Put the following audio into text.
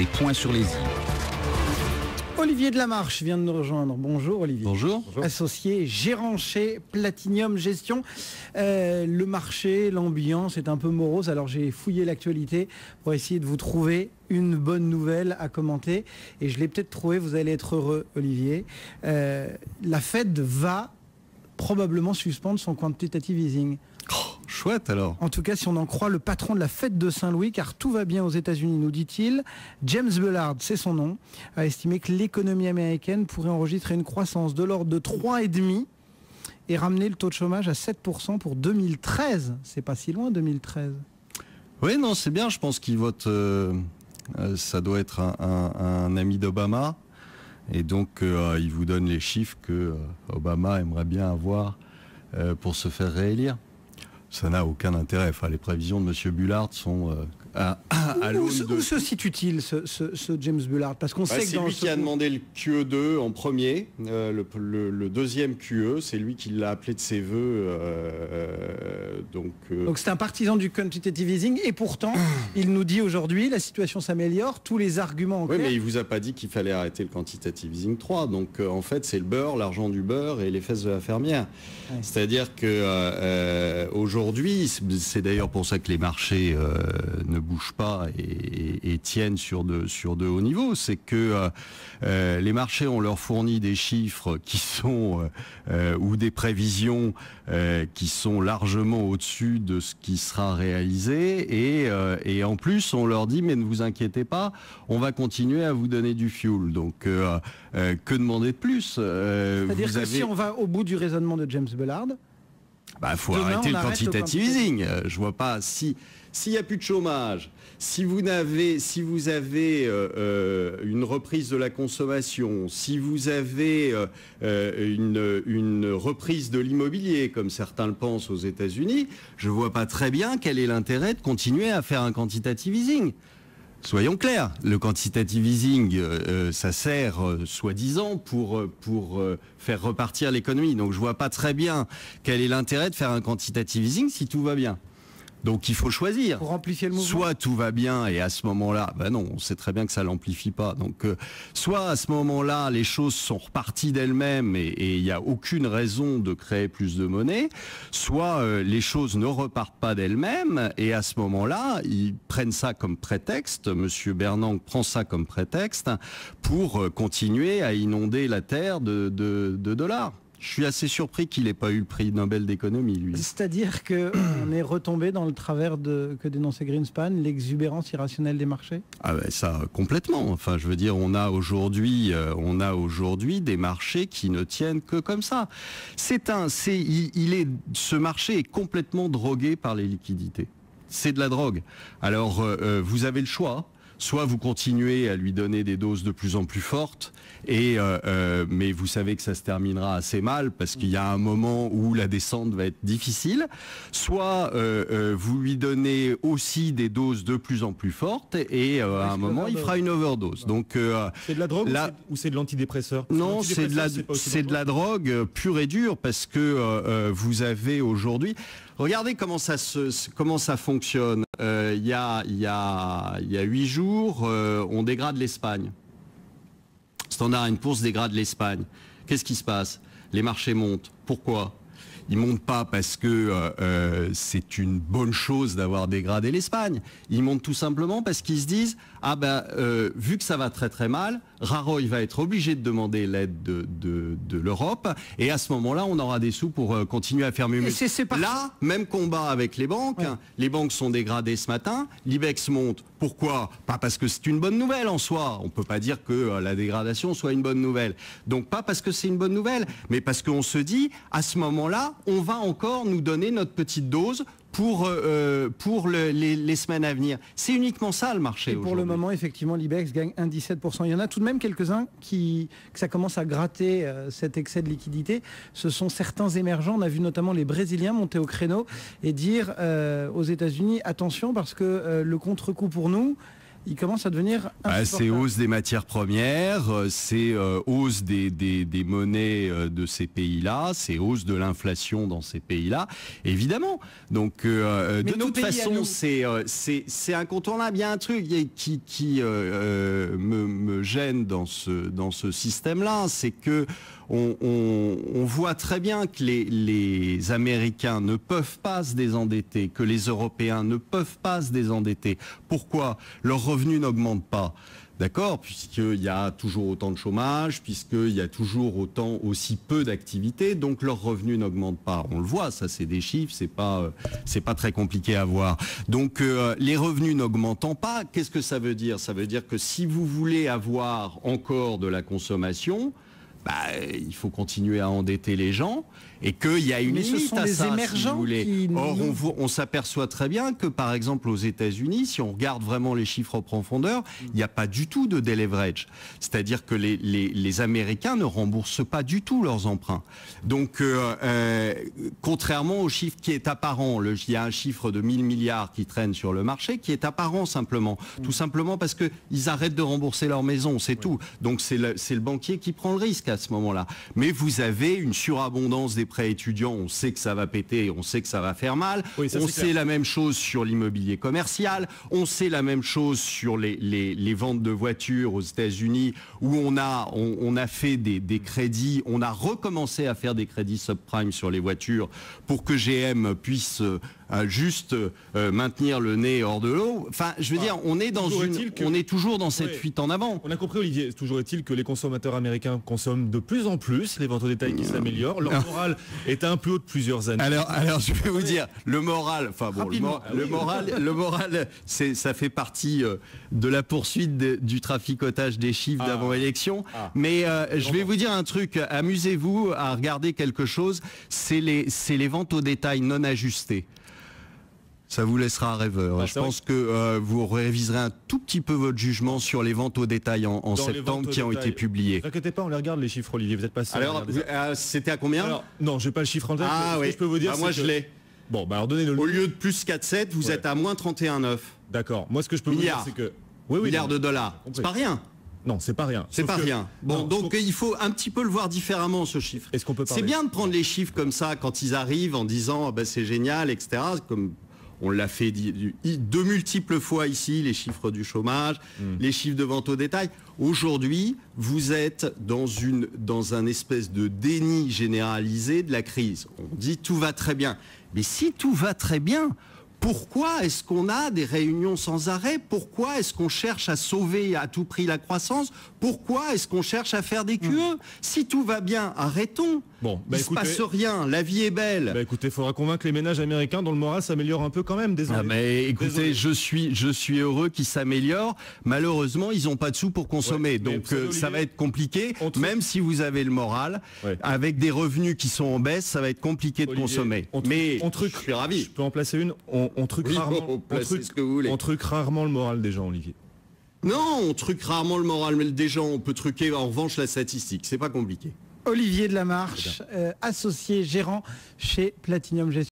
les points sur les i. Olivier Delamarche vient de nous rejoindre. Bonjour Olivier. Bonjour. Associé, gérant chez Platinum Gestion. Le marché, l'ambiance est un peu morose. Alors j'ai fouillé l'actualité pour essayer de vous trouver une bonne nouvelle à commenter. Et je l'ai peut-être trouvé, vous allez être heureux Olivier. La Fed va probablement suspendre son quantitative easing. Chouette alors. En tout cas, si on en croit le patron de la Fed de Saint-Louis, car tout va bien aux États-Unis, nous dit-il, James Bullard, c'est son nom, a estimé que l'économie américaine pourrait enregistrer une croissance de l'ordre de 3,5 et ramener le taux de chômage à 7% pour 2013. C'est pas si loin, 2013. Oui, non, c'est bien. Je pense qu'il vote. Ça doit être un ami d'Obama. Et donc, il vous donne les chiffres que Obama aimerait bien avoir pour se faire réélire. Ça n'a aucun intérêt. Enfin, les prévisions de M. Bullard sont à l'aune de... Où se situe-t-il, ce James Bullard? Parce qu'on sait que c'est lui qui a demandé le QE2 en premier. Le deuxième QE, c'est lui qui l'a appelé de ses voeux. Donc c'est un partisan du quantitative easing. Et pourtant, il nous dit aujourd'hui, la situation s'améliore, tous les arguments en clair. Oui, mais il vous a pas dit qu'il fallait arrêter le quantitative easing 3. Donc, en fait, c'est le beurre, l'argent du beurre et les fesses de la fermière. Ouais. C'est-à-dire que aujourd'hui, c'est d'ailleurs pour ça que les marchés ne bougent pas et tiennent sur de hauts niveaux, c'est que les marchés, on leur fournit des chiffres qui sont ou des prévisions qui sont largement au-dessus de ce qui sera réalisé et en plus on leur dit mais ne vous inquiétez pas, on va continuer à vous donner du fuel. Donc que demander de plus? C'est-à-dire que si on va au bout du raisonnement de James Bullard, faut arrêter le quantitative easing. Je vois pas s'il n'y a plus de chômage, si vous avez une reprise de la consommation, si vous avez une reprise de l'immobilier, comme certains le pensent aux États-Unis, je vois pas très bien quel est l'intérêt de continuer à faire un quantitative easing. Soyons clairs, le quantitative easing, ça sert soi-disant pour faire repartir l'économie. Donc je vois pas très bien quel est l'intérêt de faire un quantitative easing si tout va bien. Donc il faut choisir. Pour amplifier le mouvement. Soit tout va bien et à ce moment-là, non, on sait très bien que ça l'amplifie pas. Donc soit à ce moment-là, les choses sont reparties d'elles-mêmes et il n'y a aucune raison de créer plus de monnaie. Soit les choses ne repartent pas d'elles-mêmes et à ce moment-là, ils prennent ça comme prétexte. Monsieur Bernanke prend ça comme prétexte pour continuer à inonder la terre de dollars. Je suis assez surpris qu'il n'ait pas eu le prix Nobel d'économie, lui. C'est-à-dire qu'on est retombé dans le travers que dénonçait Greenspan, l'exubérance irrationnelle des marchés? Ça, complètement. Enfin, je veux dire, on a aujourd'hui des marchés qui ne tiennent que comme ça. Ce marché est complètement drogué par les liquidités. C'est de la drogue. Alors, vous avez le choix. Soit vous continuez à lui donner des doses de plus en plus fortes, mais vous savez que ça se terminera assez mal parce qu'il y a un moment où la descente va être difficile. Soit vous lui donnez aussi des doses de plus en plus fortes et à un moment il fera une overdose. Donc c'est de la drogue ou c'est de l'antidépresseur? Non, c'est de la drogue pure et dure parce que vous avez aujourd'hui. Regardez comment ça fonctionne. Il y a 8 jours, on dégrade l'Espagne. Standard & Poor's dégrade l'Espagne. Qu'est-ce qui se passe? Les marchés montent. Pourquoi? Ils montent pas parce que c'est une bonne chose d'avoir dégradé l'Espagne. Ils montent tout simplement parce qu'ils se disent vu que ça va très très mal, Rajoy va être obligé de demander l'aide de l'Europe et à ce moment-là, on aura des sous pour continuer à faire mieux. Là, même combat avec les banques. Ouais. Les banques sont dégradées ce matin. L'IBEX monte. Pourquoi? Pas parce que c'est une bonne nouvelle en soi. On peut pas dire que la dégradation soit une bonne nouvelle. Donc pas parce que c'est une bonne nouvelle, mais parce qu'on se dit à ce moment-là, on va encore nous donner notre petite dose pour les semaines à venir. C'est uniquement ça le marché. Et pour le moment, effectivement, l'IBEX gagne 1,17%. Il y en a tout de même quelques-uns que ça commence à gratter cet excès de liquidité. Ce sont certains émergents. On a vu notamment les Brésiliens monter au créneau et dire aux États-Unis attention parce que le contre-coup pour nous, il commence à devenir insupportable. C'est hausse des matières premières, c'est hausse des monnaies de ces pays-là, c'est hausse de l'inflation dans ces pays-là, évidemment. Donc de toute façon, c'est incontournable. Il y a un truc qui me gêne dans ce système-là, c'est que on voit très bien que les Américains ne peuvent pas se désendetter, que les Européens ne peuvent pas se désendetter. Pourquoi? Leurs revenus n'augmentent pas. D'accord, puisqu'il y a toujours autant de chômage, puisqu'il y a toujours aussi peu d'activité, donc leurs revenus n'augmentent pas. On le voit, ça c'est des chiffres, c'est pas très compliqué à voir. Donc les revenus n'augmentant pas, qu'est-ce que ça veut dire? Ça veut dire que si vous voulez avoir encore de la consommation, il faut continuer à endetter les gens et qu'il y a une limite à ça, si vous voulez. Or, on s'aperçoit très bien que, par exemple, aux États-Unis, si on regarde vraiment les chiffres en profondeur, il n'y a pas du tout de deleverage. C'est-à-dire que les Américains ne remboursent pas du tout leurs emprunts. Donc, contrairement au chiffre qui est apparent, il y a un chiffre de 1000 milliards qui traîne sur le marché, qui est apparent simplement. Tout simplement parce qu'ils arrêtent de rembourser leur maison, c'est tout. Donc, c'est le banquier qui prend le risque à ce moment-là. Mais vous avez une surabondance des prêts étudiants, on sait que ça va péter, on sait que ça va faire mal, on sait la même chose sur l'immobilier commercial, on sait la même chose sur les ventes de voitures aux États-Unis où on a fait des crédits, on a recommencé à faire des crédits subprime sur les voitures pour que GM puisse juste maintenir le nez hors de l'eau. Enfin, je veux dire, on est toujours dans cette fuite en avant. On a compris, Olivier, toujours est-il que les consommateurs américains consomment de plus en plus, les ventes au détail qui s'améliorent, leur morale est à un plus haut de plusieurs années. Alors je vais vous dire, le moral, ça fait partie de la poursuite du traficotage des chiffres d'avant-élection. Mais je vais vous dire un truc, amusez-vous à regarder quelque chose, c'est les ventes au détail non ajustées. Ça vous laissera rêveur. Je pense que vous réviserez un tout petit peu votre jugement sur les ventes au détail en septembre qui ont été publiées. Ne vous inquiétez pas, on les regarde les chiffres, Olivier. Vous êtes passé. Alors, c'était à combien? Non, je n'ai pas le chiffre en tête. Je peux vous dire. Moi, je l'ai. Bon, alors donnez-le. Au lieu de plus 4,7, vous êtes à moins 31,9. D'accord. Moi, ce que je peux vous dire, c'est que milliards de dollars. C'est pas rien. Non, c'est pas rien. C'est pas rien. Bon, donc il faut un petit peu le voir différemment, ce chiffre. Est-ce qu'on peut parler? C'est bien de prendre les chiffres comme ça quand ils arrivent en disant c'est génial, etc. Comme on l'a fait de multiples fois ici, les chiffres du chômage, les chiffres de vente au détail. Aujourd'hui, vous êtes dans un espèce de déni généralisé de la crise. On dit tout va très bien. Mais si tout va très bien, pourquoi est-ce qu'on a des réunions sans arrêt? Pourquoi est-ce qu'on cherche à sauver à tout prix la croissance? Pourquoi est-ce qu'on cherche à faire des QE? Si tout va bien, arrêtons. Bon, il ne se passe rien, la vie est belle. Écoutez, il faudra convaincre les ménages américains dont le moral s'améliore un peu quand même, désolé. Mais écoutez, je suis heureux qu'ils s'améliorent. Malheureusement, ils n'ont pas de sous pour consommer. Donc ça va être compliqué, même si vous avez le moral. Avec des revenus qui sont en baisse, ça va être compliqué de consommer. Mais je suis ravi. Je peux en placer une. On truque rarement le moral des gens, Olivier. Non, on truque rarement le moral des gens. On peut truquer en revanche la statistique. C'est pas compliqué. Olivier Delamarche, associé gérant chez Platinum Gestion.